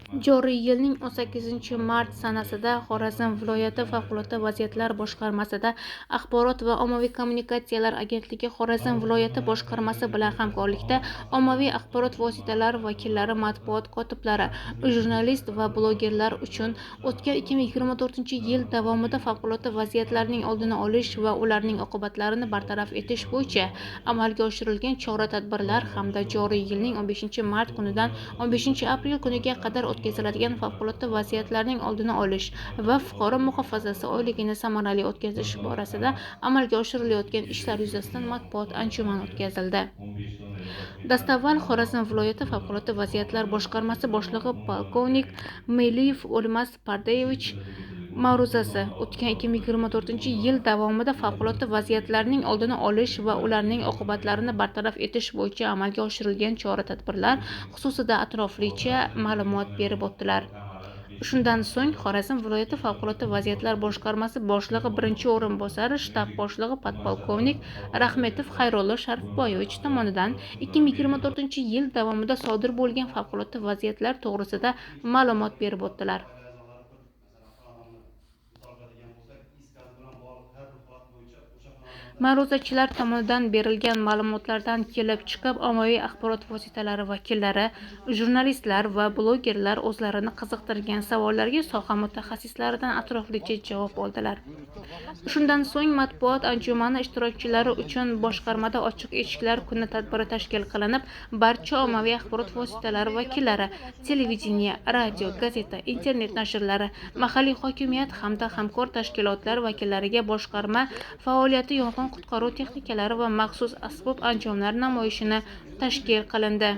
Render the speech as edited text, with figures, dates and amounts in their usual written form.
Joriy yilning 18-mart sanasida Xorazm viloyati Favqulodda vaziyatlar boshqarmasida Axborot va ommaviy kommunikatsiyalar agentligi Xorazm viloyati boshqarmasi bilan hamkorlikda ommaviy axborot vositalari vakillari, matbuot kotiblari, jurnalist va blogerlar uchun o'tgan 2024-yil davomida favqulodda vaziyatlarning oldini olish va ularning oqibatlarini bartaraf etish bo'yicha amalga oshirilgan chora-tadbirlar hamda joriy yilning 15-mart kunidan 15-aprel kuniga qadar o'tkaziladigan favqulodda vaziyatlarning oldini olish va fuqaro muhofazasi oyligini samarali o'tkazish borasida amalga oshirilayotgan ishlar yuzasidan matbuot anjumani o'tkazildi. Dastavval Xorazm viloyati Favqulodda vaziyatlar boshqarmasi boshlig'i polkovnik Meliyev O'lmas Pardeyevich ma'ruzasi o'tgan 2024-yil davomida favqulodda vaziyatlarning oldini olish va ularning oqibatlarini bartaraf etish bo'yicha amalga oshirilgan chora-tadbirlar xususida atroflicha ma'lumot berib o'tdilar. Shundan so'ng Xorazm viloyati Favqulodda vaziyatlar boshqarmasi boshlig'i birinchi o'rinbosari shtab boshlig'i podpolkovnik Rahmetov Xayrullo Sharifboyevich tomonidan 2024-yil davomida sodir bo'lgan favqulodda vaziyatlar to'g'risida ma'lumot berib o'tdilar. Ma'ruzachilar tomonidan berilgan ma'lumotlardan kelib chiqib, ommaviy axborot vositalari vakillari, jurnalistlar va blogerlar o'zlarini qiziqtirgan savollarga soha mutaxassislaridan atroflicha javob oldilar. Shundan so'ng matbuot anjumani ishtirokchilari uchun boshqarmada ochiq eshiklar kuni tadbiri tashkil qilinib, barcha ommaviy axborot vositalari vakillari, televideniye, radio, gazeta, internet nashrlari, mahalliy hokimiyat hamda hamkor tashkilotlar vakillariga boshqarma faoliyati, yong'in-qutqaruv texnikalari va maxsus asbob anjomlar namoyishini tashkil qilindi.